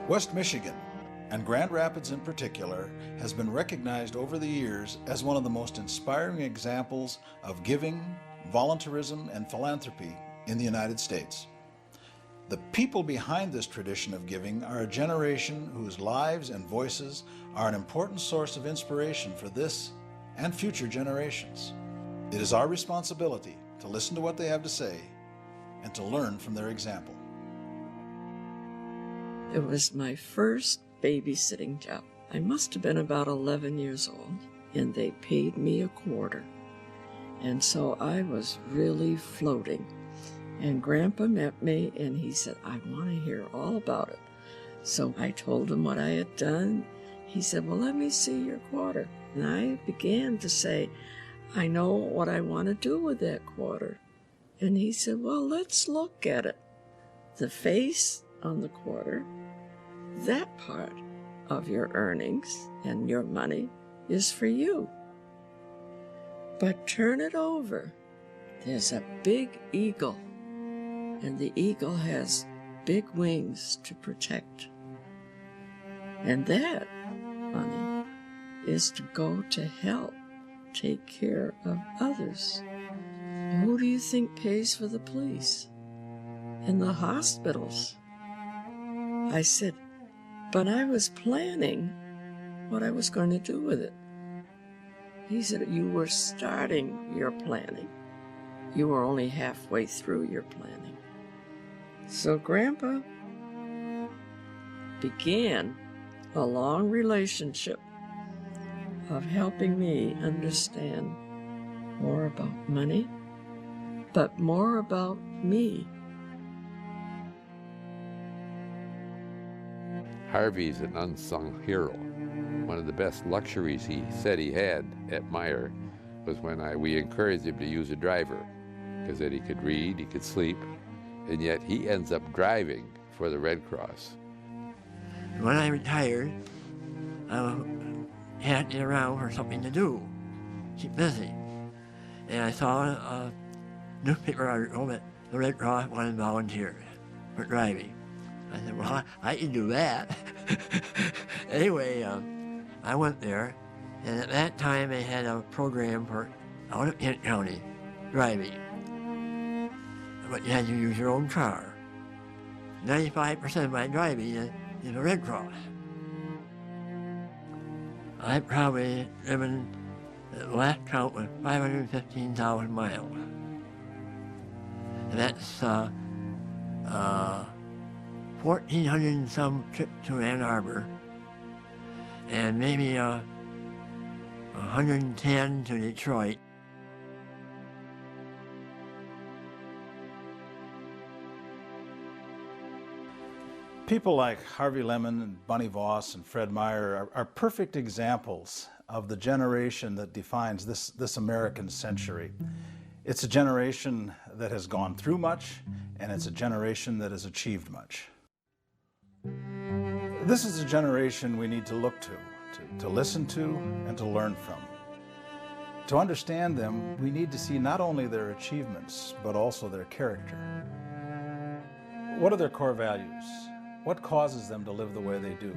West Michigan, and Grand Rapids in particular, has been recognized over the years as one of the most inspiring examples of giving, volunteerism, and philanthropy in the United States. The people behind this tradition of giving are a generation whose lives and voices are an important source of inspiration for this and future generations. It is our responsibility to listen to what they have to say and to learn from their example. It was my first babysitting job. I must have been about 11 years old, and they paid me a quarter. And so I was really floating. And Grandpa met me, and he said, I want to hear all about it. So I told him what I had done. He said, well, let me see your quarter. And I began to say, I know what I want to do with that quarter. And he said, well, let's look at it. The face on the quarter, that part of your earnings and your money is for you. But turn it over. There's a big eagle, and the eagle has big wings to protect. And that money is to go to help take care of others. Who do you think pays for the police and the hospitals? I said, but I was planning what I was going to do with it. He said, you were starting your planning. You were only halfway through your planning. So Grandpa began a long relationship of helping me understand more about money, but more about me. Harvey's an unsung hero. One of the best luxuries he said he had at Meyer was when we encouraged him to use a driver, because then he could read, he could sleep, and yet he ends up driving for the Red Cross. When I retired, I had to get around for something to do, keep busy. And I saw a newspaper article that the Red Cross wanted volunteers for driving. I said, well, I can do that. Anyway, I went there, and at that time they had a program for out of Kent County driving. But you had to use your own car. 95% of my driving is the Red Cross. I've probably driven, the last count was 515,000 miles. And that's 1,400 and some trips to Ann Arbor, and maybe 110 to Detroit. People like Harvey Lemon and Bunny Voss and Fred Meyer are perfect examples of the generation that defines this American century. It's a generation that has gone through much, and it's a generation that has achieved much. This is a generation we need to look to listen to, and to learn from. To understand them, we need to see not only their achievements, but also their character. What are their core values? What causes them to live the way they do?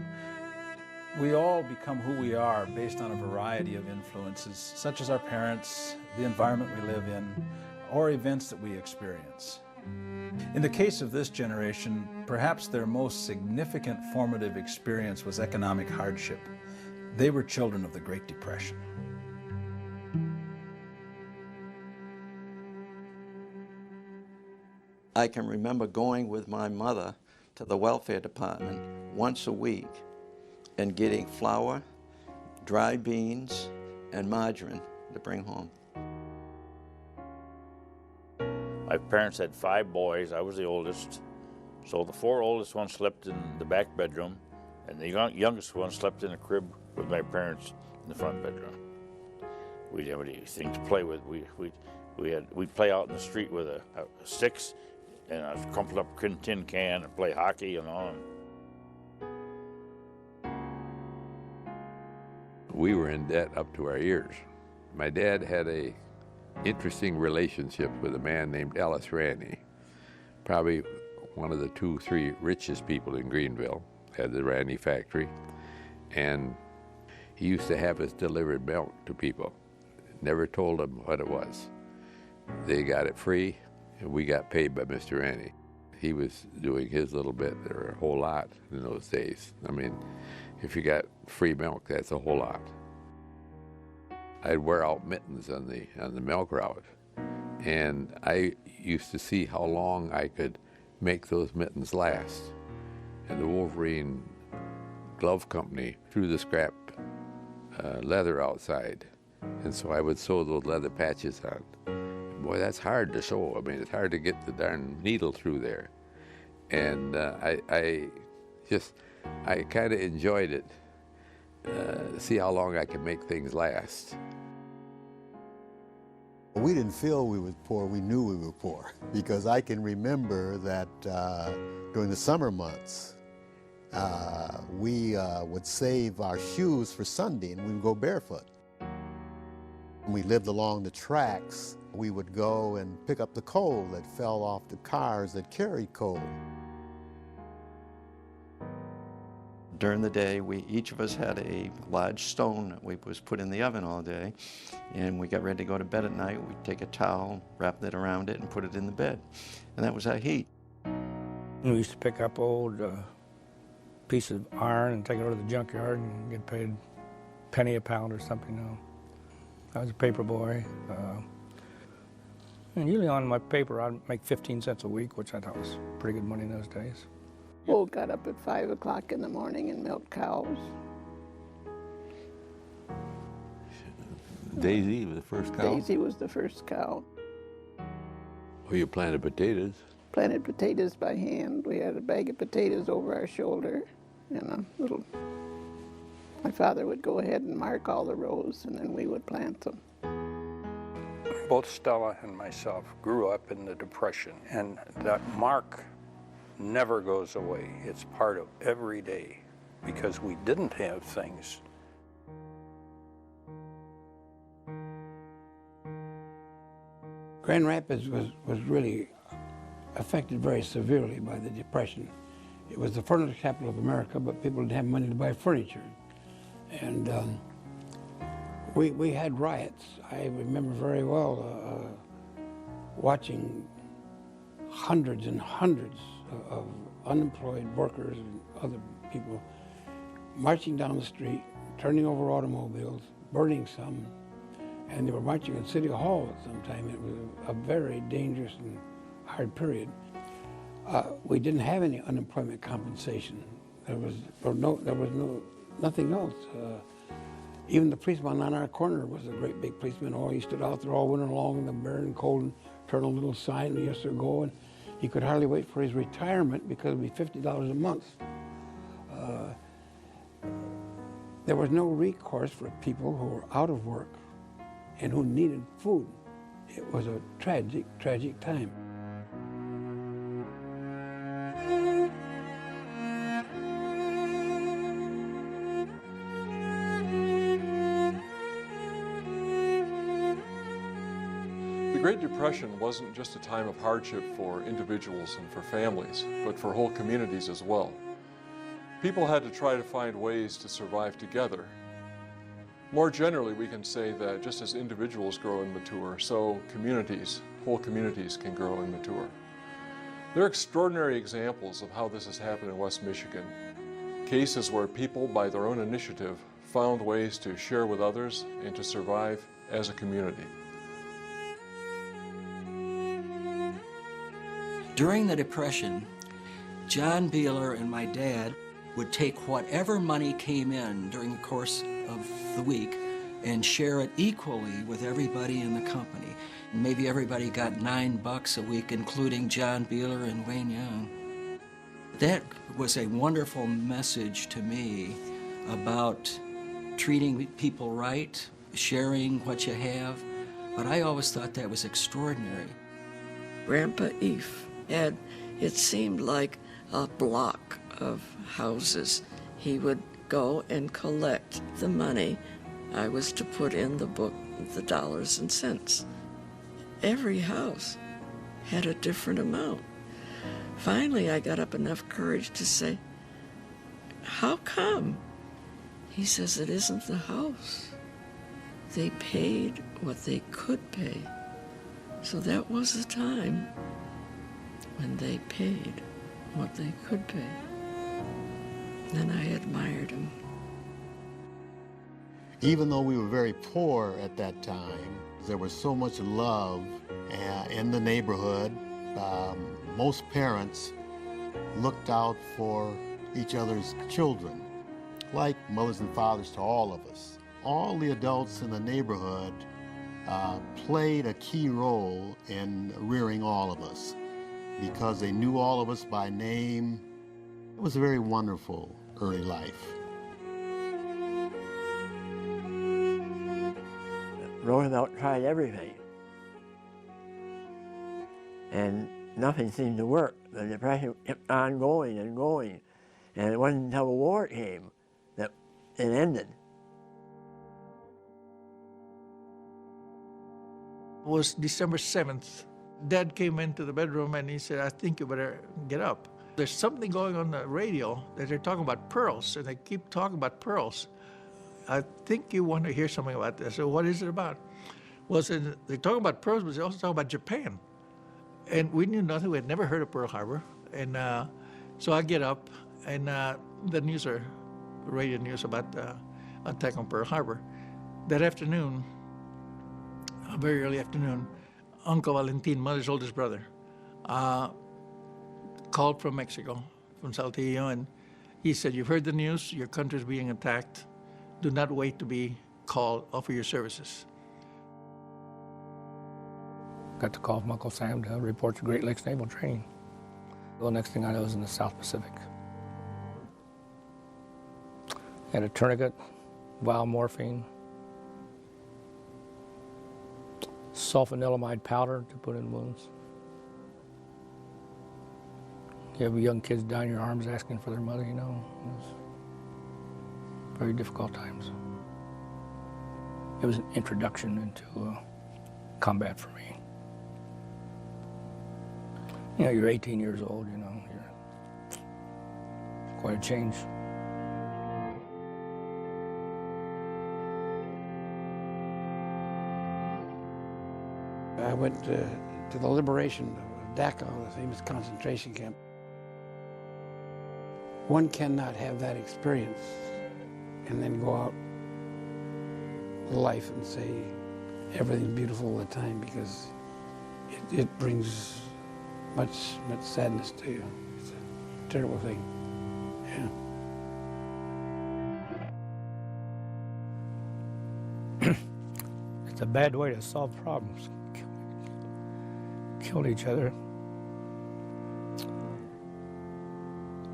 We all become who we are based on a variety of influences, such as our parents, the environment we live in, or events that we experience. In the case of this generation, perhaps their most significant formative experience was economic hardship. They were children of the Great Depression. I can remember going with my mother to the welfare department once a week and getting flour, dry beans, and margarine to bring home. My parents had 5 boys. I was the oldest. So the 4 oldest ones slept in the back bedroom, and the youngest one slept in a crib with my parents in the front bedroom. We didn't have anything to play with. We'd play out in the street with a sticks and a crumpled up tin can and play hockey and all. We were in debt up to our ears. My dad had a interesting relationship with a man named Ellis Ranney, probably one of the 2-3 richest people in Greenville at the Randy factory, and he used to have us deliver milk to people. Never told them what it was. They got it free, and we got paid by Mr. Randy. He was doing his little bit, or a whole lot in those days. I mean, if you got free milk, that's a whole lot. I'd wear out mittens on the milk route, and I used to see how long I could make those mittens last. And the Wolverine Glove Company threw the scrap leather outside, and so I would sew those leather patches on. Boy, that's hard to sew. I mean, it's hard to get the darn needle through there. And I kind of enjoyed it, see how long I could make things last. We didn't feel we were poor, we knew we were poor. Because I can remember that during the summer months, we would save our shoes for Sunday and we would go barefoot. When we lived along the tracks, we would go and pick up the coal that fell off the cars that carried coal. During the day, each of us had a large stone that was put in the oven all day, and we got ready to go to bed at night. We'd take a towel, wrap it around it, and put it in the bed. And that was our heat. We used to pick up old pieces of iron and take it over to the junkyard and get paid a penny a pound or something. You know. I was a paper boy. And usually on my paper, I'd make 15 cents a week, which I thought was pretty good money in those days. Bull got up at 5 o'clock in the morning and milked cows. Daisy was the first cow? Daisy was the first cow. Oh, you planted potatoes? Planted potatoes by hand. We had a bag of potatoes over our shoulder and a little... My father would go ahead and mark all the rows, and then we would plant them. Both Stella and myself grew up in the Depression, and that mark never goes away. It's part of every day because we didn't have things. Grand Rapids was really affected very severely by the Depression. It was the furniture capital of America, but people didn't have money to buy furniture. And we had riots. I remember very well watching hundreds and hundreds of unemployed workers and other people marching down the street, turning over automobiles, burning some, and they were marching in City Hall at some time. It was a very dangerous and hard period. We didn't have any unemployment compensation. There was nothing else. Even the policeman on our corner was a great big policeman. Oh, he stood out there all winter long in the barren cold and turned a little sign, and yes sir, go. And he could hardly wait for his retirement because it would be $50 a month. There was no recourse for people who were out of work and who needed food. It was a tragic, tragic time. The Great Depression wasn't just a time of hardship for individuals and for families, but for whole communities as well. People had to try to find ways to survive together. More generally, we can say that just as individuals grow and mature, so communities, whole communities can grow and mature. There are extraordinary examples of how this has happened in West Michigan. Cases where people, by their own initiative, found ways to share with others and to survive as a community. During the Depression, John Beeler and my dad would take whatever money came in during the course of the week and share it equally with everybody in the company. Maybe everybody got $9 a week, including John Beeler and Wayne Young. That was a wonderful message to me about treating people right, sharing what you have, but I always thought that was extraordinary. Grandpa Eve had, it seemed like a block of houses. He would go and collect the money I was to put in the book, the dollars and cents. Every house had a different amount. Finally, I got up enough courage to say, how come? He says, it isn't the house. They paid what they could pay. So that was the time when they paid what they could pay. And I admired him. Even though we were very poor at that time, there was so much love in the neighborhood. Most parents looked out for each other's children, like mothers and fathers to all of us. All the adults in the neighborhood played a key role in rearing all of us because they knew all of us by name. It was a very wonderful early life. Roosevelt tried everything, and nothing seemed to work. The Depression kept on going and going, and it wasn't until the war came that it ended. It was December 7th. Dad came into the bedroom and he said, I think you better get up. There's something going on the radio that they're talking about pearls, and they keep talking about pearls. I think you want to hear something about this. So what is it about? Well, so they're talking about pearls, but they're also talking about Japan. And we knew nothing. We had never heard of Pearl Harbor. And so I get up, and the news, or radio news about attack on Pearl Harbor. That afternoon, a very early afternoon, Uncle Valentin, mother's oldest brother, called from Mexico, from Saltillo, and he said, you've heard the news, your country's being attacked. Do not wait to be called, offer your services. Got the call from Uncle Sam to report to Great Lakes Naval Training. Well, next thing I know, I was in the South Pacific. Had a tourniquet, vial morphine, sulfanilamide powder to put in wounds. You have young kids down your arms asking for their mother, you know. It was very difficult times. It was an introduction into combat for me. You know, you're 18 years old, you know, you're quite a change. I went to the liberation of Dachau, the famous concentration camp. One cannot have that experience and then go out life and say everything's beautiful all the time, because it brings much sadness to you. It's a terrible thing. Yeah. It's a bad way to solve problems. Killed each other.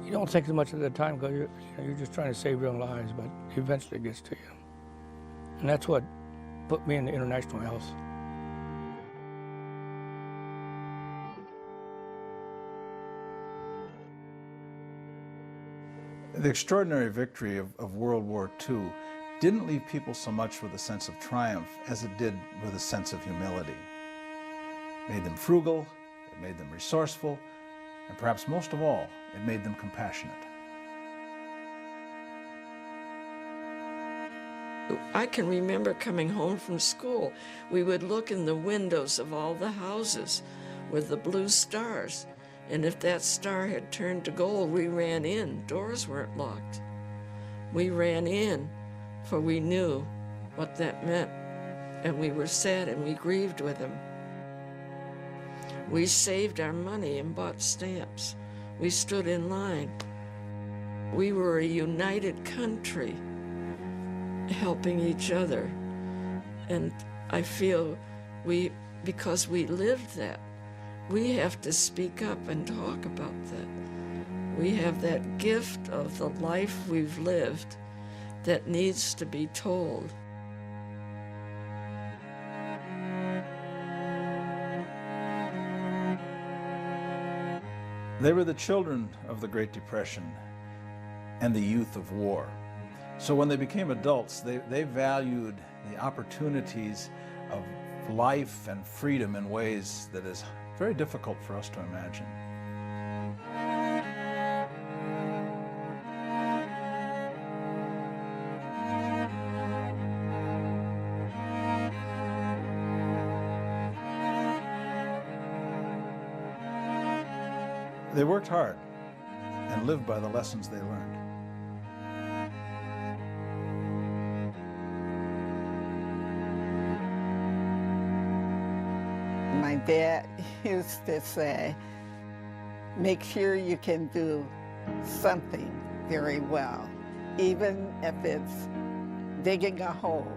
You don't think as much at the time because you're just trying to save your own lives, but eventually it gets to you. And that's what put me into international health. The extraordinary victory of World War II didn't leave people so much with a sense of triumph as it did with a sense of humility. It made them frugal, it made them resourceful, and perhaps most of all, it made them compassionate. I can remember coming home from school. We would look in the windows of all the houses with the blue stars. And if that star had turned to gold, we ran in. Doors weren't locked. We ran in, for we knew what that meant. And we were sad and we grieved with him. We saved our money and bought stamps. We stood in line. We were a united country, helping each other. And I feel because we lived that, we have to speak up and talk about that. We have that gift of the life we've lived that needs to be told. They were the children of the Great Depression and the youth of war. So when they became adults, they valued the opportunities of life and freedom in ways that is very difficult for us to imagine. They worked hard and lived by the lessons they learned. My dad used to say, make sure you can do something very well. Even if it's digging a hole,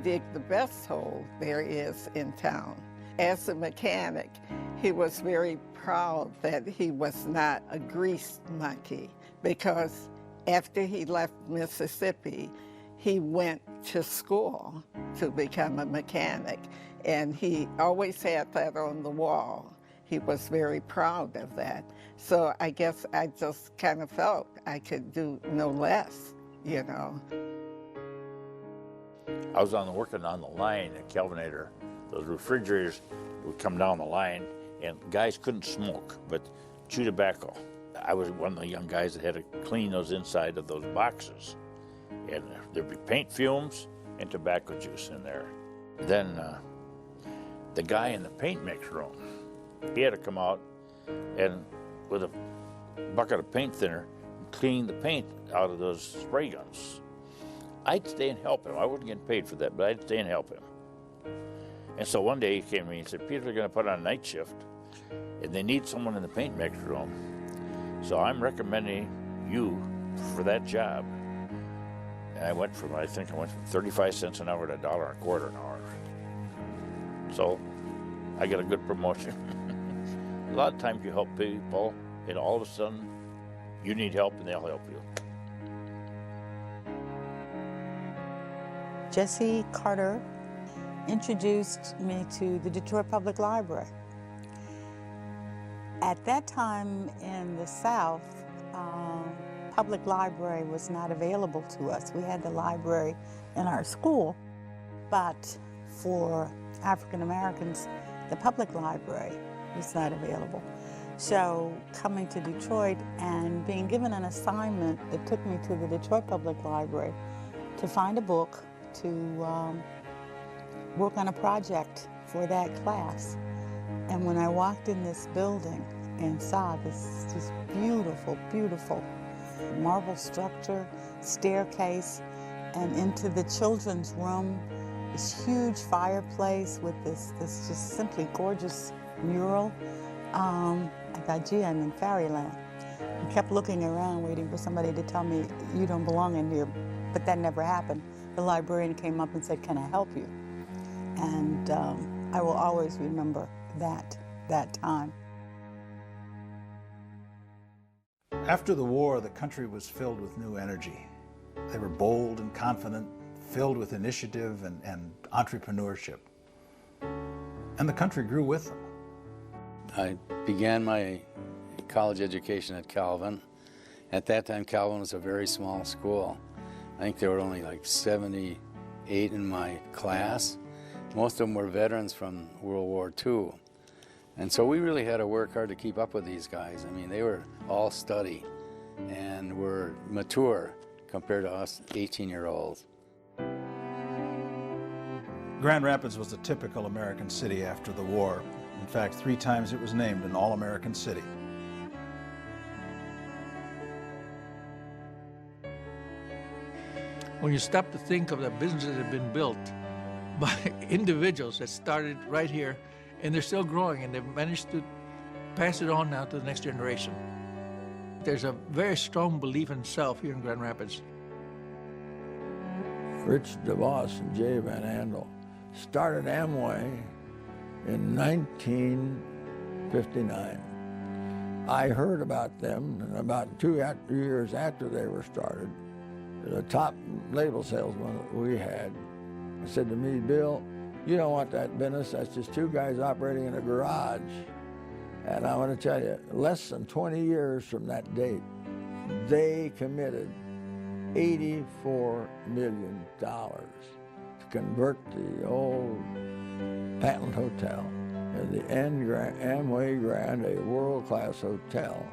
dig the best hole there is in town. As a mechanic, he was very proud that he was not a grease monkey, because after he left Mississippi, he went to school to become a mechanic, and he always had that on the wall. He was very proud of that. So I guess I just kind of felt I could do no less, you know. I was working on the line at Kelvinator. Those refrigerators would come down the line, and guys couldn't smoke, but chew tobacco. I was one of the young guys that had to clean those inside of those boxes. And there'd be paint fumes and tobacco juice in there. Then the guy in the paint mix room, he had to come out and with a bucket of paint thinner clean the paint out of those spray guns. I'd stay and help him. I wasn't getting paid for that, but I'd stay and help him. And so one day he came to me and said, Peter, they're going to put on a night shift, and they need someone in the paint mix room. So I'm recommending you for that job. And I went from 35 cents an hour to $1.25 an hour. So I got a good promotion. A lot of times you help people, and all of a sudden you need help and they'll help you. Jesse Carter introduced me to the Detroit Public Library. At that time in the South, public library was not available to us. We had the library in our school, but for African Americans, the public library was not available. So coming to Detroit and being given an assignment that took me to the Detroit Public Library to find a book to work on a project for that class. And when I walked in this building and saw this just beautiful, beautiful marble structure, staircase, and into the children's room, this huge fireplace with this just simply gorgeous mural, I thought, gee, I'm in fairyland. I kept looking around waiting for somebody to tell me, you don't belong in here, but that never happened. The librarian came up and said, can I help you? And I will always remember that time. After the war, the country was filled with new energy. They were bold and confident, filled with initiative and entrepreneurship. And the country grew with them. I began my college education at Calvin. At that time, Calvin was a very small school. I think there were only like 78 in my class. Most of them were veterans from World War II. And so we really had to work hard to keep up with these guys. I mean, they were all study and were mature compared to us 18-year-olds. Grand Rapids was a typical American city after the war. In fact, 3 times it was named an All-American City. When you stop to think of the businesses that have been built by individuals that started right here, and they're still growing, and they've managed to pass it on now to the next generation. There's a very strong belief in self here in Grand Rapids. Rich DeVos and Jay Van Andel started Amway in 1959. I heard about them, and about 2 years after they were started, the top label salesman that we had said to me, Bill, you don't want that business. That's just 2 guys operating in a garage. And I want to tell you, less than 20 years from that date, they committed $84 million to convert the old Patent Hotel and the Amway Grand, a world-class hotel.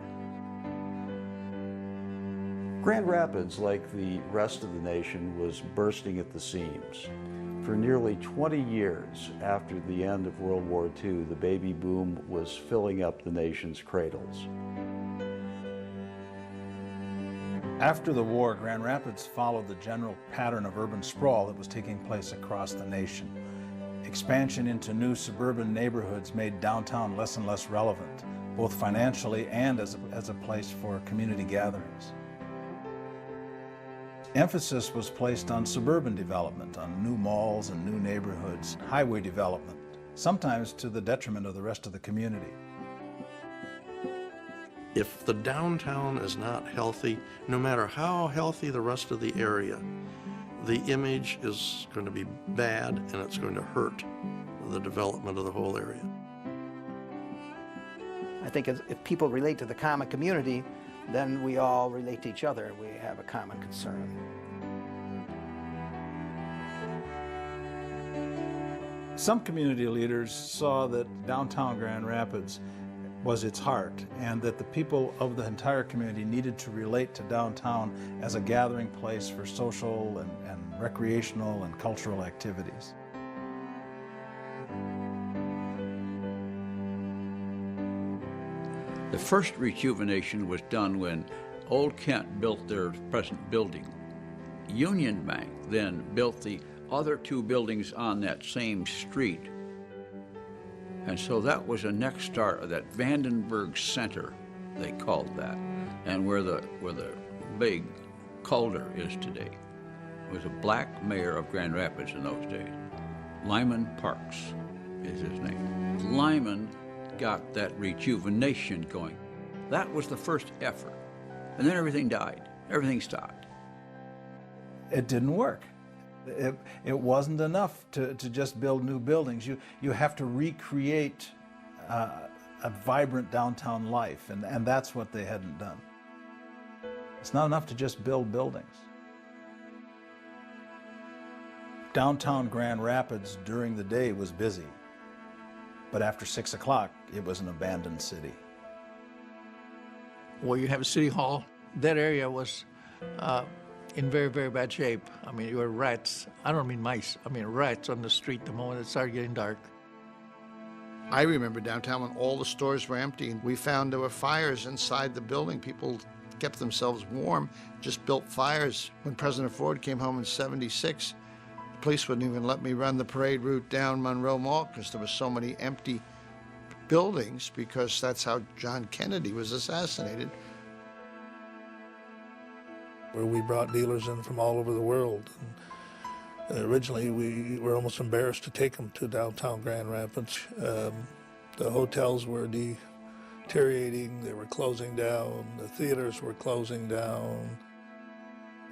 Grand Rapids, like the rest of the nation, was bursting at the seams. For nearly 20 years after the end of World War II, the baby boom was filling up the nation's cradles. After the war, Grand Rapids followed the general pattern of urban sprawl that was taking place across the nation. Expansion into new suburban neighborhoods made downtown less and less relevant, both financially and as a place for community gatherings. Emphasis was placed on suburban development, on new malls and new neighborhoods, highway development, sometimes to the detriment of the rest of the community. If the downtown is not healthy, no matter how healthy the rest of the area, the image is going to be bad and it's going to hurt the development of the whole area. I think if people relate to the common community, then we all relate to each other. We have a common concern. Some community leaders saw that downtown Grand Rapids was its heart, and that the people of the entire community needed to relate to downtown as a gathering place for social and recreational and cultural activities. The first rejuvenation was done when Old Kent built their present building. Union Bank then built the other two buildings on that same street. And so that was a next start of that Vandenberg Center, they called that, and where the big Calder is today. It was a black mayor of Grand Rapids in those days. Lyman Parks is his name. Lyman got that rejuvenation going. That was the first effort. And then everything died. Everything stopped. It didn't work. It wasn't enough to just build new buildings. You have to recreate a vibrant downtown life, and that's what they hadn't done. It's not enough to just build buildings. Downtown Grand Rapids during the day was busy, but after 6 o'clock, it was an abandoned city. Where you have City Hall, that area was in very, very bad shape. I mean, you were rats. I don't mean mice. I mean rats on the street the moment it started getting dark. I remember downtown when all the stores were empty and we found there were fires inside the building. People kept themselves warm, just built fires. When President Ford came home in '76, the police wouldn't even let me run the parade route down Monroe Mall because there were so many empty buildings, because that's how John Kennedy was assassinated. Where we brought dealers in from all over the world. And originally, we were almost embarrassed to take them to downtown Grand Rapids. The hotels were deteriorating, they were closing down, the theaters were closing down.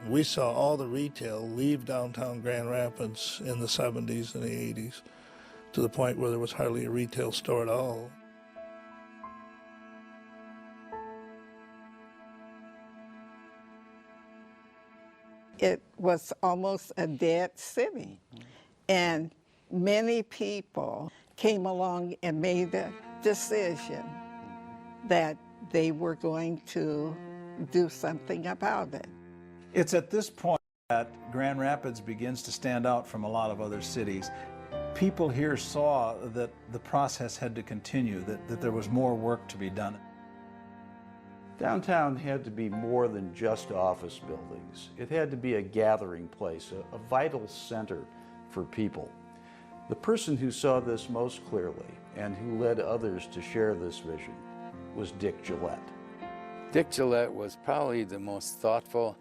We saw all the retail leave downtown Grand Rapids in the 70s and the 80s, to the point where there was hardly a retail store at all. It was almost a dead city. And many people came along and made a decision that they were going to do something about it. It's at this point that Grand Rapids begins to stand out from a lot of other cities. People here saw that the process had to continue, that there was more work to be done. Downtown had to be more than just office buildings. It had to be a gathering place, a vital center for people. The person who saw this most clearly and who led others to share this vision was Dick Gillette. Dick Gillette was probably the most thoughtful,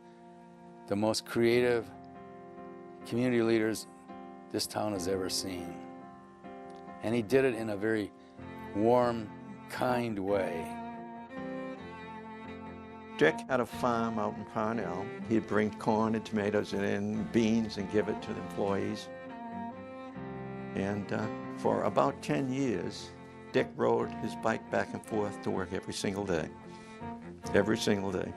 the most creative community leaders this town has ever seen. And he did it in a very warm, kind way. Dick had a farm out in Parnell. He'd bring corn and tomatoes and beans and give it to the employees. And for about 10 years, Dick rode his bike back and forth to work every single day. Every single day.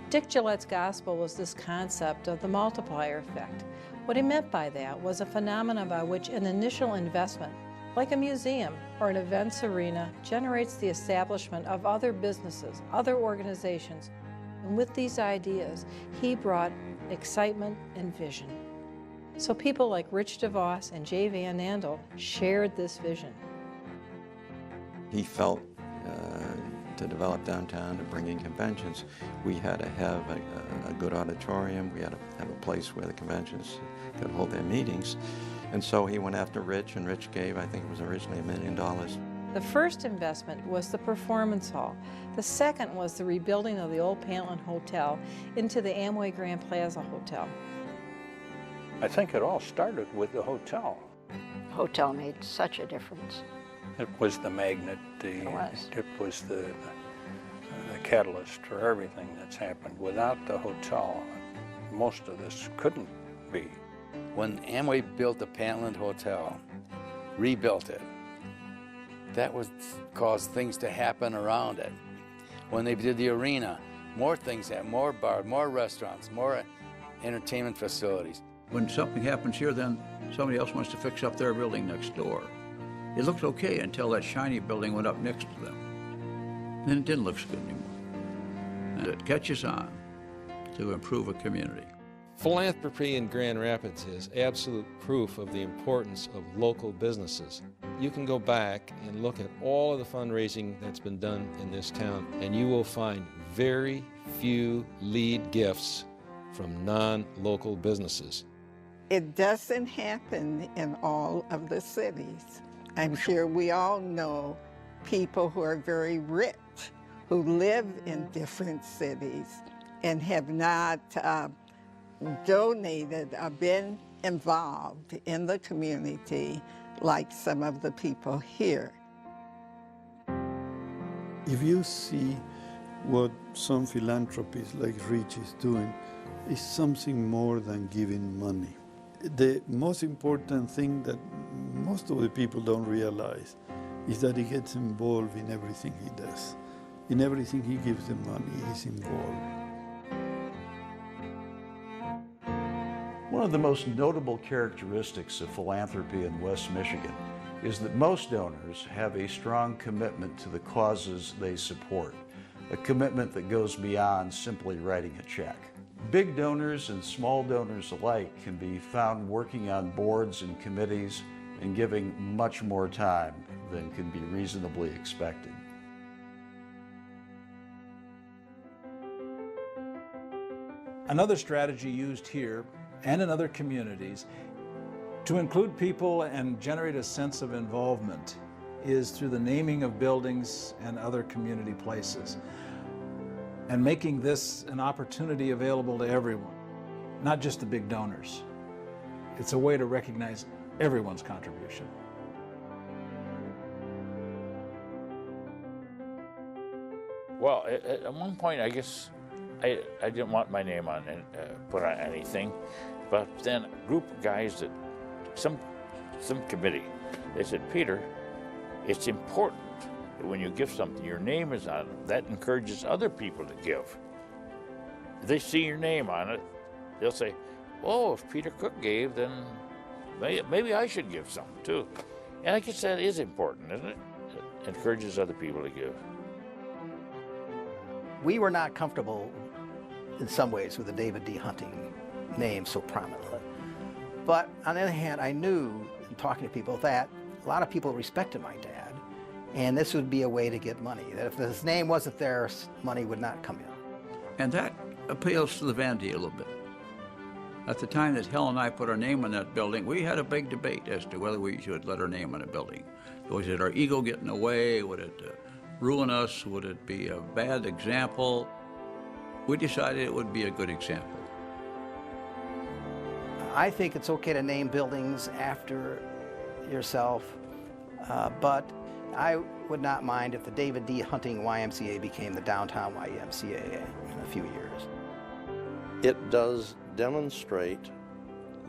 Dick Gillette's gospel was this concept of the multiplier effect. What he meant by that was a phenomenon by which an initial investment, like a museum or an events arena, generates the establishment of other businesses, other organizations. And with these ideas, he brought excitement and vision. So people like Rich DeVos and Jay Van Andel shared this vision. He felt to develop downtown, to bring in conventions, we had to have a good auditorium. We had to have a place where the conventions could hold their meetings. And so he went after Rich, and Rich gave, I think it was originally $1 million. The first investment was the Performance Hall. The second was the rebuilding of the old Pantland Hotel into the Amway Grand Plaza Hotel. I think it all started with the hotel. The hotel made such a difference. It was the magnet, it was the catalyst for everything that's happened. Without the hotel, most of this couldn't be. When Amway built the Pantland Hotel, rebuilt it, that was caused things to happen around it. When they did the arena, more things happened, more bars, more restaurants, more entertainment facilities. When something happens here, then somebody else wants to fix up their building next door. It looked okay until that shiny building went up next to them. Then it didn't look so good anymore. And it catches on to improve a community. Philanthropy in Grand Rapids is absolute proof of the importance of local businesses. You can go back and look at all of the fundraising that's been done in this town, and you will find very few lead gifts from non-local businesses. It doesn't happen in all of the cities. I'm sure we all know people who are very rich, who live in different cities and have not donated or been involved in the community like some of the people here. If you see what some philanthropists like Rich is doing, it's something more than giving money. The most important thing that most of the people don't realize is that he gets involved in everything he does. In everything he gives them money, he's involved. One of the most notable characteristics of philanthropy in West Michigan is that most donors have a strong commitment to the causes they support, a commitment that goes beyond simply writing a check. Big donors and small donors alike can be found working on boards and committees and giving much more time than can be reasonably expected. Another strategy used here and in other communities to include people and generate a sense of involvement is through the naming of buildings and other community places, and making this an opportunity available to everyone, not just the big donors. It's a way to recognize everyone's contribution. Well, at one point, I guess I didn't want my name on put on anything, but then a group of guys that some committee, they said, Peter, it's important that when you give something, your name is on it. That encourages other people to give. If they see your name on it, they'll say, oh, if Peter Cook gave, then maybe I should give something too. And I guess that is important, isn't it? It encourages other people to give. We were not comfortable in some ways with the David D. Hunting name so prominently. But on the other hand, I knew in talking to people that a lot of people respected my dad, and this would be a way to get money. That if his name wasn't there, money would not come in. And that appeals to the vanity a little bit. At the time that Helen and I put our name on that building, we had a big debate as to whether we should let our name on a building. Was it our ego getting away? Would it ruin us? Would it be a bad example? We decided it would be a good example. I think it's okay to name buildings after yourself, but I would not mind if the David D. Hunting YMCA became the Downtown YMCA in a few years. It does demonstrate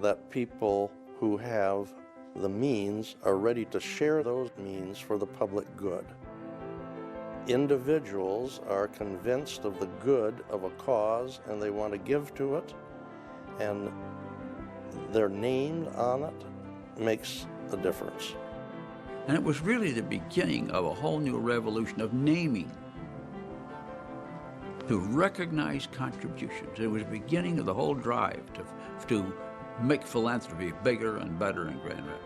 that people who have the means are ready to share those means for the public good. Individuals are convinced of the good of a cause and they want to give to it, and their name on it makes a difference. And it was really the beginning of a whole new revolution of naming, to recognize contributions. It was the beginning of the whole drive to make philanthropy bigger and better in Grand Rapids.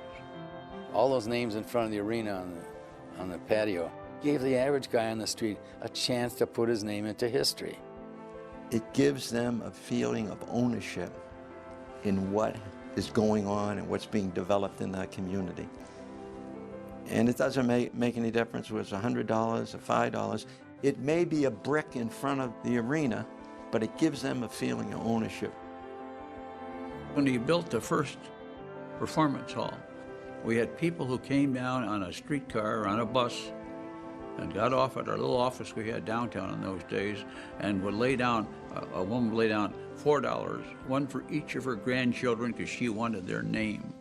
All those names in front of the arena on the patio, gave the average guy on the street a chance to put his name into history. It gives them a feeling of ownership in what is going on and what's being developed in that community. And it doesn't make any difference whether it's $100 or $5. It may be a brick in front of the arena, but it gives them a feeling of ownership. When he built the first performance hall, we had people who came down on a streetcar or on a bus and got off at our little office we had downtown in those days and would lay down, a woman would lay down $4, one for each of her grandchildren because she wanted their name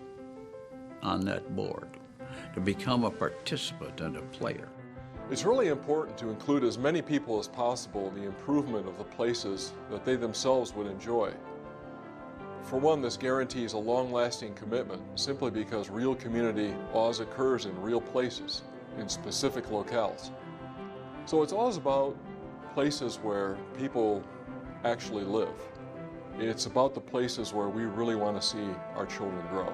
on that board, to become a participant and a player. It's really important to include as many people as possible in the improvement of the places that they themselves would enjoy. For one, this guarantees a long-lasting commitment simply because real community always occurs in real places, in specific locales. So it's always about places where people actually live. It's about the places where we really want to see our children grow.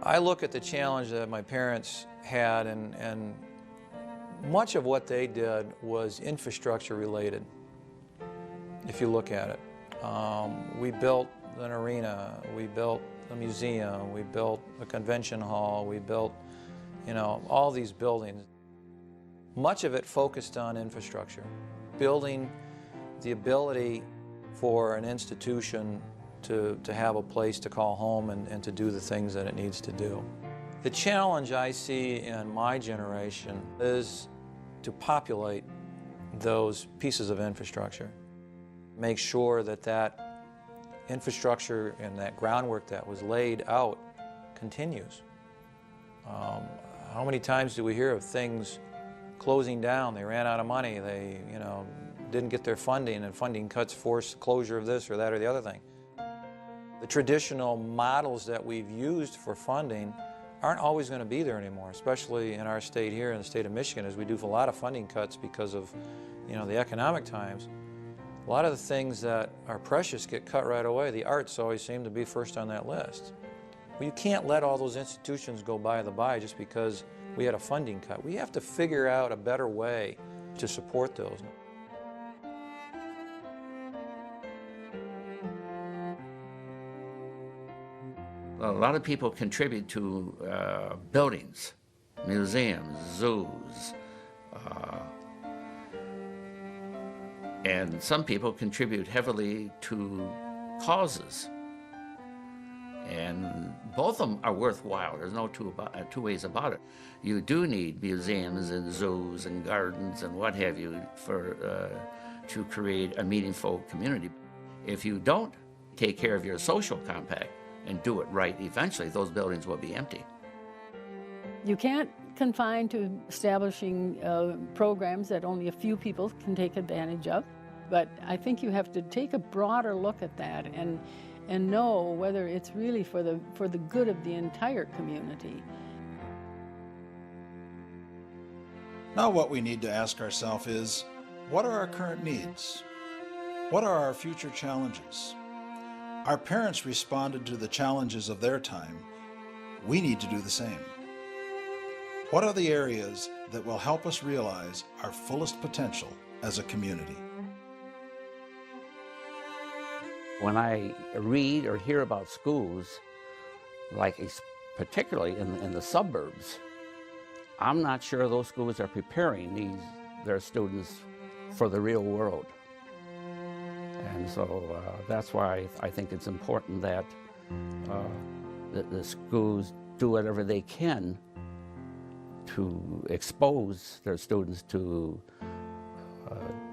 I look at the challenge that my parents had, and much of what they did was infrastructure related, if you look at it. We built an arena, we built a museum, we built a convention hall, we built, all these buildings. Much of it focused on infrastructure, building the ability for an institution to have a place to call home and to do the things that it needs to do. The challenge I see in my generation is to populate those pieces of infrastructure. Make sure that that infrastructure and that groundwork that was laid out continues. How many times do we hear of things closing down? They ran out of money, they didn't get their funding, and funding cuts forced closure of this or that or the other thing. The traditional models that we've used for funding aren't always going to be there anymore, especially in our state here, in the state of Michigan, as we do a lot of funding cuts because of the economic times. A lot of the things that are precious get cut right away. The arts always seem to be first on that list. Well, you can't let all those institutions go by the by just because we had a funding cut. We have to figure out a better way to support those. A lot of people contribute to buildings, museums, zoos, and some people contribute heavily to causes. And both of them are worthwhile. There's no two ways about it. You do need museums and zoos and gardens and what have you to create a meaningful community. If you don't take care of your social compact and do it right, eventually those buildings will be empty. You can't confine to establishing programs that only a few people can take advantage of, but I think you have to take a broader look at that and know whether it's really for the good of the entire community. Now what we need to ask ourselves is, what are our current needs? What are our future challenges? Our parents responded to the challenges of their time. We need to do the same. What are the areas that will help us realize our fullest potential as a community? When I read or hear about schools, particularly in the suburbs, I'm not sure those schools are preparing their students for the real world. And so that's why I think it's important that the schools do whatever they can to expose their students to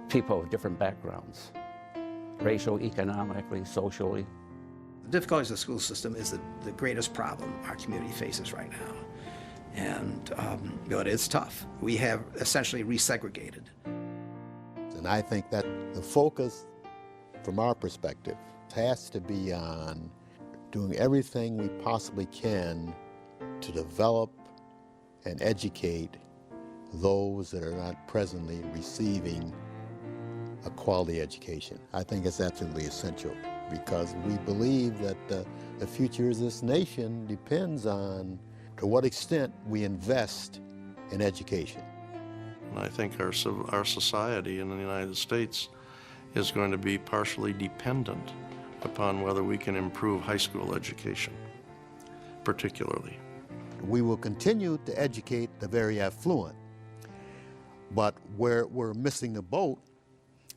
people of different backgrounds, racial, economically, socially. The difficulties of the school system is the greatest problem our community faces right now. And it is tough. We have essentially resegregated. And I think that the focus from our perspective has to be on doing everything we possibly can to develop and educate those that are not presently receiving a quality education. I think it's absolutely essential because we believe that the future of this nation depends on to what extent we invest in education. And I think our society in the United States is going to be partially dependent upon whether we can improve high school education, particularly. We will continue to educate the very affluent, but where we're missing the boat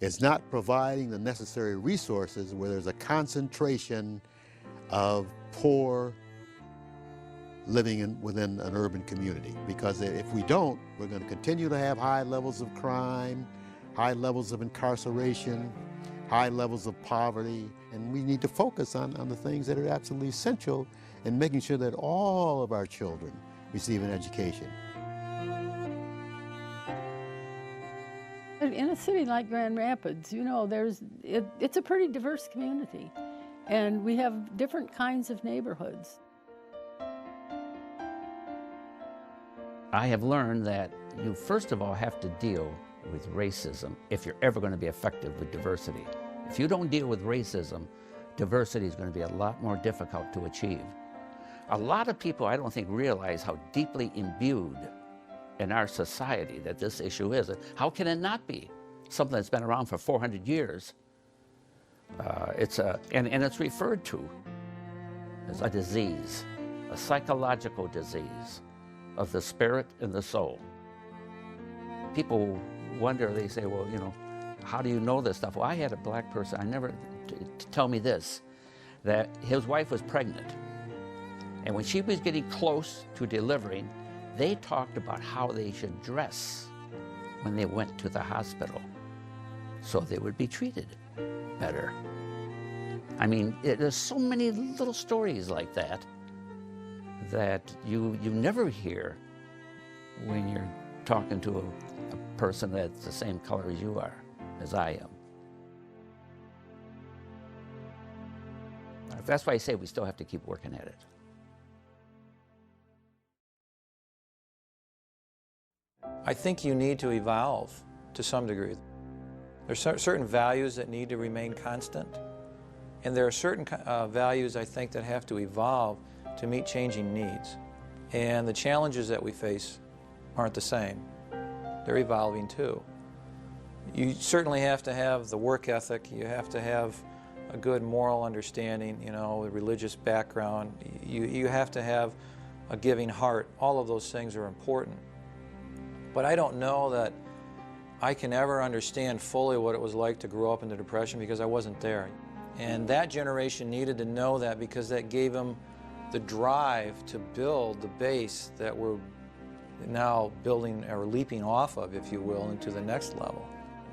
is not providing the necessary resources where there's a concentration of poor living within an urban community. Because if we don't, we're going to continue to have high levels of crime, high levels of incarceration, high levels of poverty, and we need to focus on the things that are absolutely essential in making sure that all of our children receive an education. In a city like Grand Rapids, you know, it's a pretty diverse community, and we have different kinds of neighborhoods. I have learned that you first of all have to deal with racism if you're ever going to be effective with diversity. If you don't deal with racism, diversity is going to be a lot more difficult to achieve. A lot of people, I don't think, realize how deeply imbued in our society that this issue is. How can it not be? Something that's been around for 400 years. And it's referred to as a disease, a psychological disease of the spirit and the soul. People wonder, they say, well, you know, how do you know this stuff? Well, I had a black person, tell me this, that his wife was pregnant. And when she was getting close to delivering, they talked about how they should dress when they went to the hospital so they would be treated better. I mean, there's so many little stories like that that you never hear when you're talking to a person that's the same color as you are, as I am. That's why I say we still have to keep working at it. I think you need to evolve to some degree. There's certain values that need to remain constant, and there are certain values, I think, that have to evolve to meet changing needs. And the challenges that we face aren't the same. They're evolving too. You certainly have to have the work ethic, you have to have a good moral understanding, you know, a religious background, you have to have a giving heart. All of those things are important. But I don't know that I can ever understand fully what it was like to grow up in the Depression because I wasn't there. And that generation needed to know that because that gave them the drive to build the base that we're now building or leaping off of, if you will, into the next level.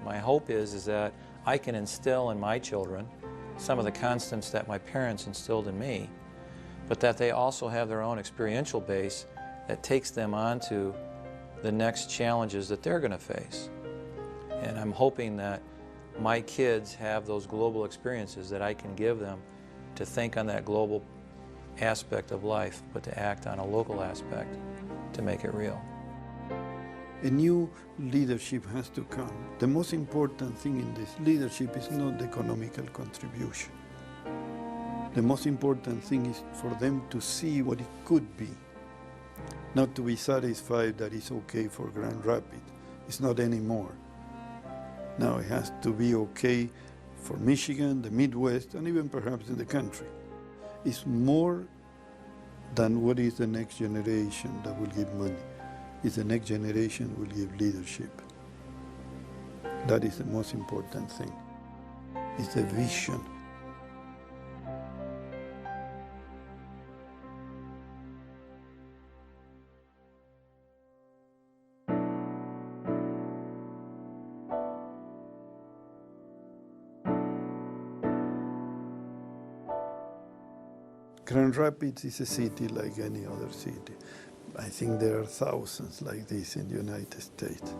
My hope is that I can instill in my children some of the constants that my parents instilled in me, but that they also have their own experiential base that takes them onto the next challenges that they're going to face. And I'm hoping that my kids have those global experiences that I can give them to think on that global aspect of life, but to act on a local aspect to make it real. A new leadership has to come. The most important thing in this leadership is not the economical contribution. The most important thing is for them to see what it could be, not to be satisfied that it's okay for Grand Rapids. It's not anymore. Now it has to be okay for Michigan, the Midwest, and even perhaps in the country. It's more than what is the next generation that will give money. It's the next generation will give leadership. That is the most important thing. It's the vision. Grand Rapids is a city like any other city. I think there are thousands like this in the United States.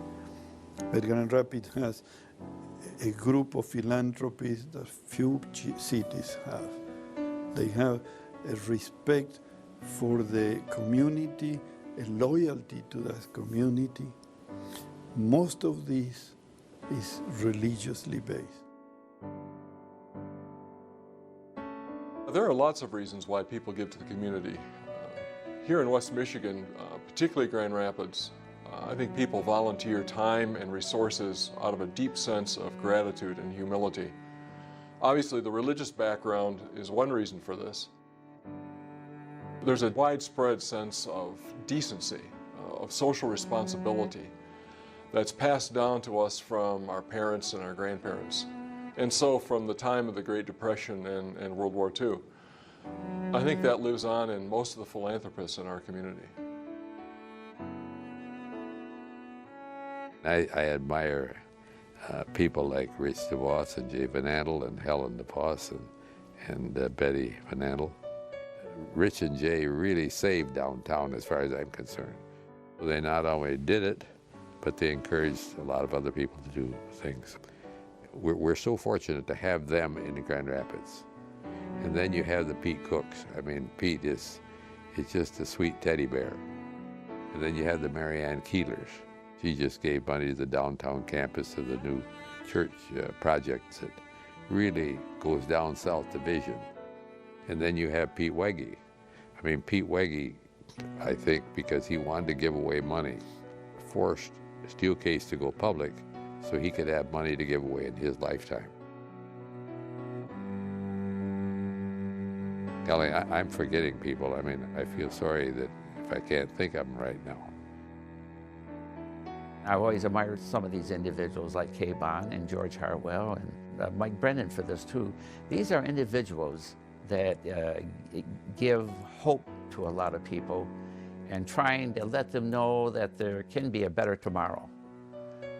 But Grand Rapids has a group of philanthropists that few cities have. They have a respect for the community, a loyalty to that community, Most of these is religiously based. There are lots of reasons why people give to the community. Here in West Michigan, particularly Grand Rapids, I think people volunteer time and resources out of a deep sense of gratitude and humility. Obviously, the religious background is one reason for this. There's a widespread sense of decency, of social responsibility that's passed down to us from our parents and our grandparents. And so from the time of the Great Depression and World War II. I think that lives on in most of the philanthropists in our community. I admire people like Rich DeVos and Jay Van Andel and Helen DeVos and Betty Van Andel. Rich and Jay really saved downtown as far as I'm concerned. They not only did it, but they encouraged a lot of other people to do things. We're so fortunate to have them in Grand Rapids. And then you have the Pete Cooks. I mean, Pete is just a sweet teddy bear. And then you have the Marianne Keelers. She just gave money to the downtown campus of the new church project that really goes down south division. And then you have Pete Wegge. I mean, Pete Wegge, I think, because he wanted to give away money, forced Steelcase to go public so he could have money to give away in his lifetime. Golly, I'm forgetting people. I mean, I feel sorry that if I can't think of them right now. I've always admired some of these individuals like Kay Bond and George Harwell and Mike Brennan for this too. These are individuals that give hope to a lot of people and trying to let them know that there can be a better tomorrow.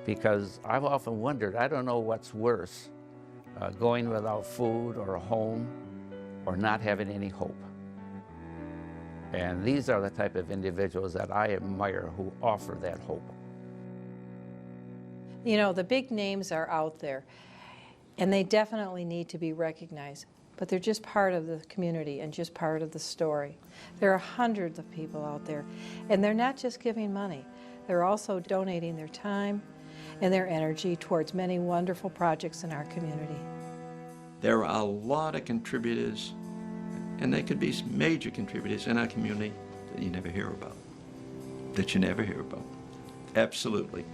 Because I've often wondered, I don't know what's worse, going without food or a home or not having any hope. And these are the type of individuals that I admire who offer that hope. You know, the big names are out there, and they definitely need to be recognized, but they're just part of the community and just part of the story. There are hundreds of people out there, and they're not just giving money. They're also donating their time and their energy towards many wonderful projects in our community. There are a lot of contributors, and they could be major contributors in our community that you never hear about. Absolutely.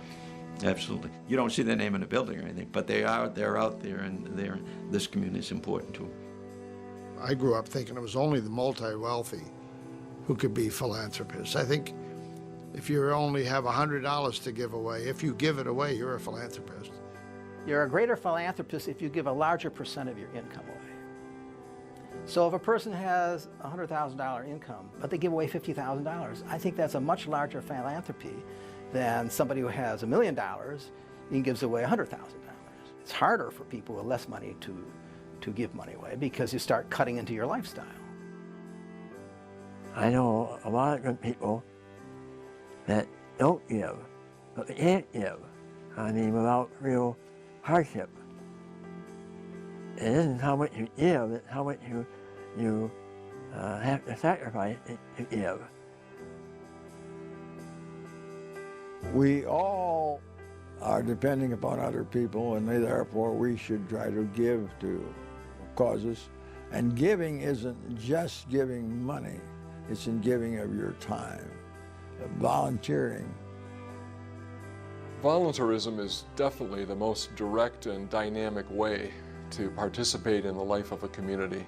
Absolutely. You don't see their name in a building or anything, but they're out there, and this community is important to them. I grew up thinking it was only the multi-wealthy who could be philanthropists. I think if you only have $100 to give away, if you give it away, you're a philanthropist. You're a greater philanthropist if you give a larger percent of your income away. So if a person has a $100,000 income, but they give away $50,000, I think that's a much larger philanthropy than somebody who has $1 million and gives away $100,000. It's harder for people with less money to give money away because you start cutting into your lifestyle. I know a lot of good people that don't give, but they can't give. I mean, without real hardship. It isn't how much you give, it's how much you have to sacrifice to give. We all are depending upon other people, and therefore we should try to give to causes. And giving isn't just giving money, it's in giving of your time, volunteering. Volunteerism is definitely the most direct and dynamic way to participate in the life of a community.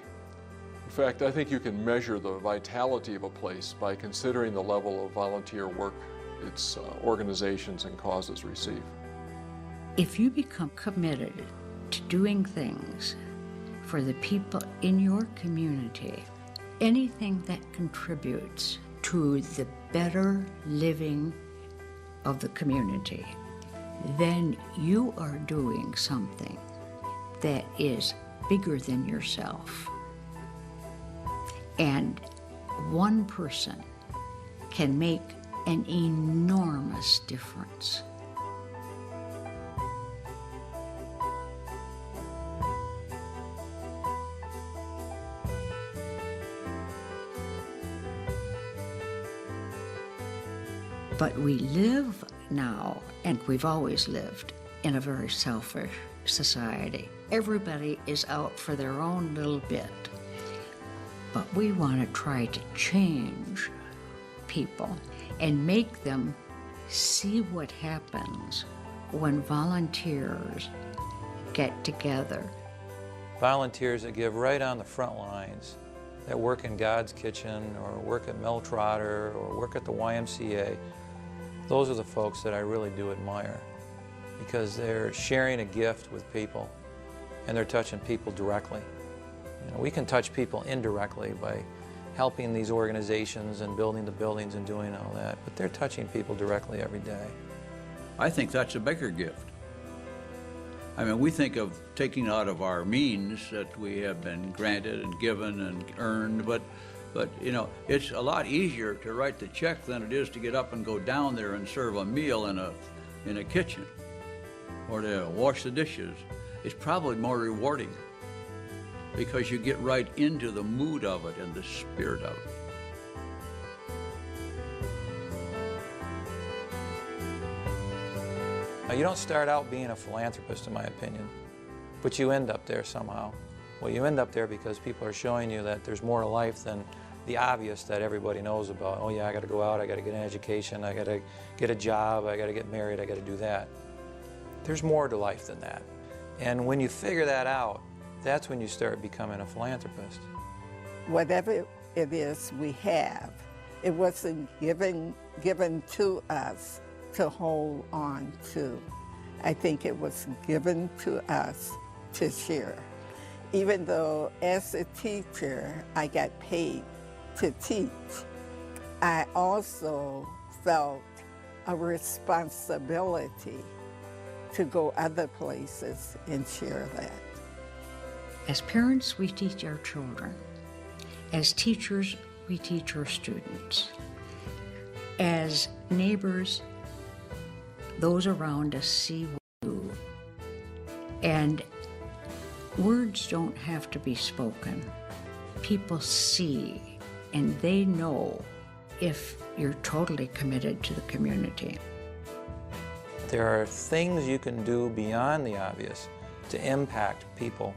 In fact, I think you can measure the vitality of a place by considering the level of volunteer work its organizations and causes receive. If you become committed to doing things for the people in your community, anything that contributes to the better living of the community, then you are doing something that is bigger than yourself. And one person can make an enormous difference. But we live now, and we've always lived in a very selfish society. Everybody is out for their own little bit. But we want to try to change people and make them see what happens when volunteers get together. Volunteers that give right on the front lines, that work in God's Kitchen or work at Mel Trotter or work at the YMCA, those are the folks that I really do admire because they're sharing a gift with people and they're touching people directly. You know, we can touch people indirectly by helping these organizations and building the buildings and doing all that, but they're touching people directly every day. I think that's a bigger gift. I mean, we think of taking out of our means that we have been granted and given and earned, but you know, it's a lot easier to write the check than it is to get up and go down there and serve a meal in a kitchen or to wash the dishes. It's probably more rewarding because you get right into the mood of it and the spirit of it. Now, you don't start out being a philanthropist, in my opinion, but you end up there somehow. Well, you end up there because people are showing you that there's more to life than the obvious that everybody knows about. Oh yeah, I got to go out, I got to get an education, I got to get a job, I got to get married, I got to do that. There's more to life than that. And when you figure that out, that's when you start becoming a philanthropist. Whatever it is we have, it wasn't given to us to hold on to. I think it was given to us to share. Even though as a teacher, I got paid to teach, I also felt a responsibility to go other places and share that. As parents, we teach our children. As teachers, we teach our students. As neighbors, those around us see what we do. And words don't have to be spoken. People see and they know if you're totally committed to the community. There are things you can do beyond the obvious to impact people.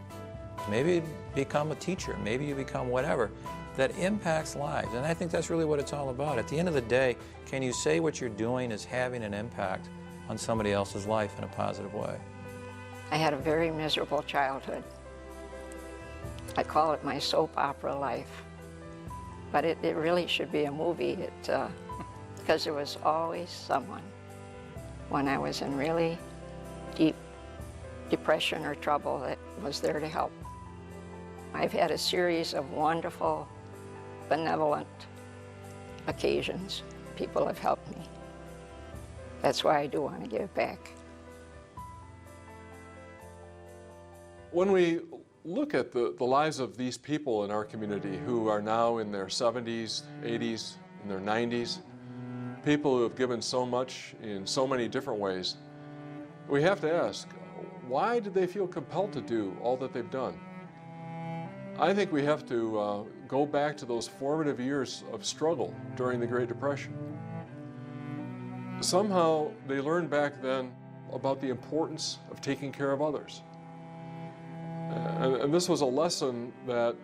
Maybe you become a teacher, maybe you become whatever, that impacts lives. And I think that's really what it's all about. At the end of the day, can you say what you're doing is having an impact on somebody else's life in a positive way? I had a very miserable childhood. I call it my soap opera life. But it really should be a movie because there was always someone when I was in really deep depression or trouble that was there to help. I've had a series of wonderful, benevolent occasions. People have helped me. That's why I do want to give back. When we look at the lives of these people in our community who are now in their 70s, 80s, in their 90s, people who have given so much in so many different ways, we have to ask, why did they feel compelled to do all that they've done? I think we have to go back to those formative years of struggle during the Great Depression. Somehow they learned back then about the importance of taking care of others. And this was a lesson that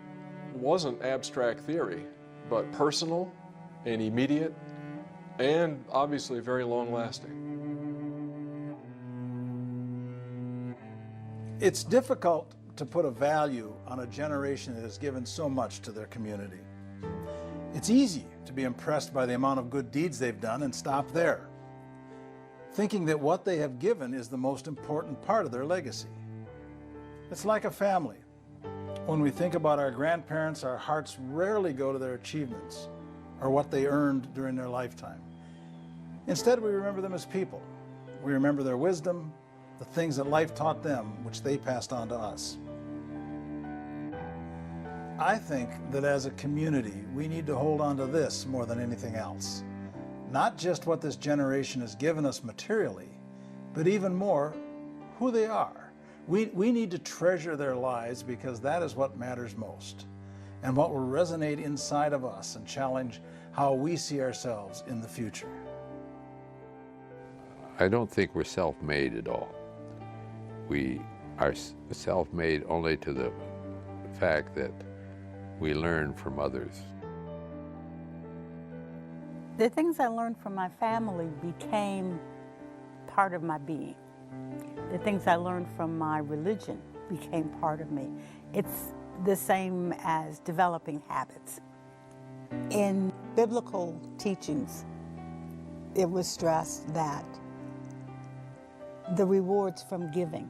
wasn't abstract theory, but personal and immediate and obviously very long-lasting. It's difficult to put a value on a generation that has given so much to their community. It's easy to be impressed by the amount of good deeds they've done and stop there, thinking that what they have given is the most important part of their legacy. It's like a family. When we think about our grandparents, our hearts rarely go to their achievements or what they earned during their lifetime. Instead, we remember them as people. We remember their wisdom, the things that life taught them, which they passed on to us. I think that as a community, we need to hold on to this more than anything else. Not just what this generation has given us materially, but even more, who they are. We need to treasure their lives because that is what matters most and what will resonate inside of us and challenge how we see ourselves in the future. I don't think we're self-made at all. We are self-made only to the fact that we learn from others. The things I learned from my family became part of my being. The things I learned from my religion became part of me. It's the same as developing habits. In biblical teachings, it was stressed that the rewards from giving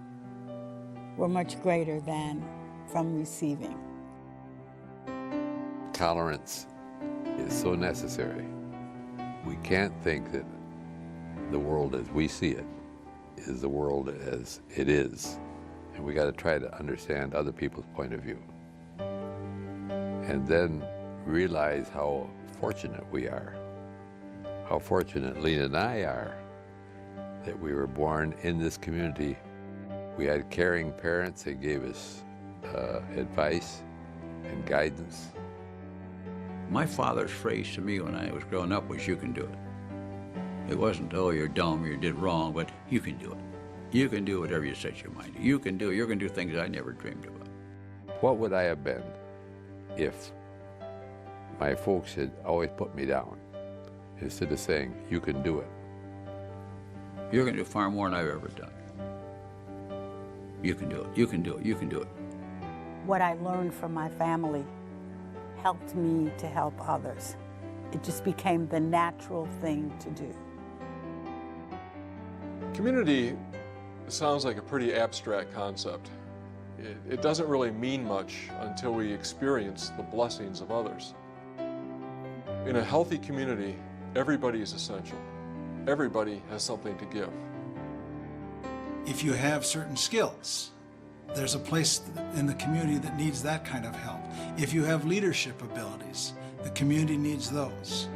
were much greater than from receiving. Tolerance is so necessary. We can't think that the world as we see it is the world as it is. And we got to try to understand other people's point of view. And then realize how fortunate we are, how fortunate Lena and I are that we were born in this community. We had caring parents that gave us advice and guidance. My father's phrase to me when I was growing up was, "You can do it." It wasn't, "Oh, you're dumb, you did wrong," but "You can do it. You can do whatever you set your mind to. You're going to do things I never dreamed about." What would I have been if my folks had always put me down instead of saying, "You can do it"? You're going to do far more than I've ever done. You can do it. You can do it. You can do it. What I learned from my family helped me to help others. It just became the natural thing to do. Community sounds like a pretty abstract concept. It doesn't really mean much until we experience the blessings of others. In a healthy community, everybody is essential. Everybody has something to give. If you have certain skills, there's a place in the community that needs that kind of help. If you have leadership abilities, the community needs those.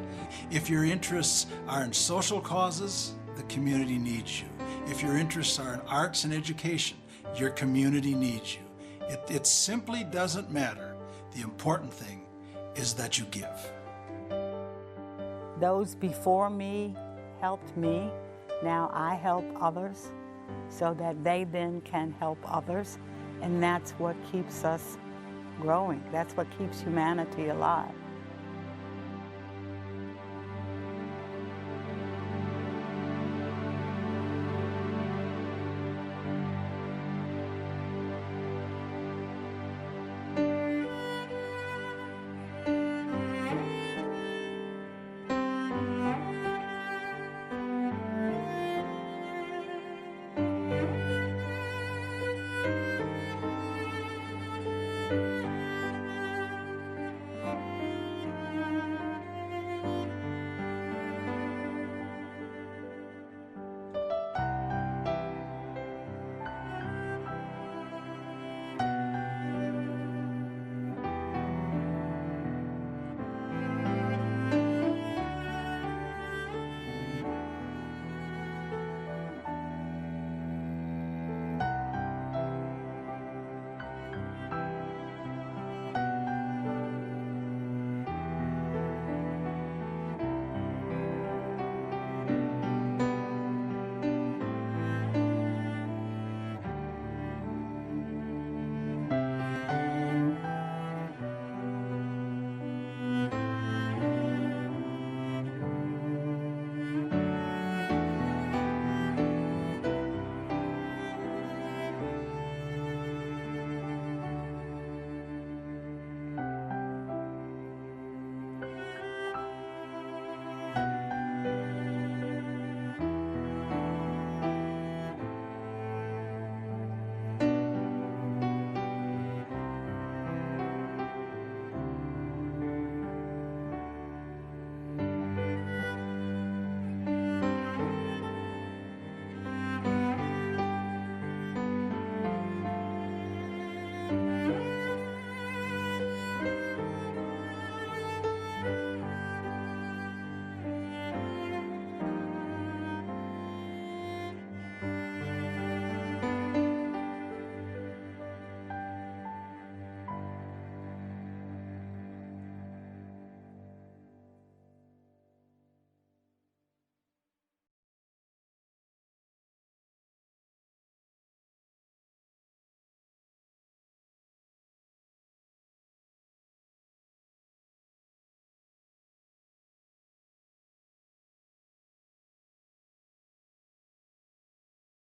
If your interests are in social causes, the community needs you. If your interests are in arts and education, your community needs you. It simply doesn't matter. The important thing is that you give. Those before me helped me. Now I help others so that they then can help others. And that's what keeps us growing. That's what keeps humanity alive.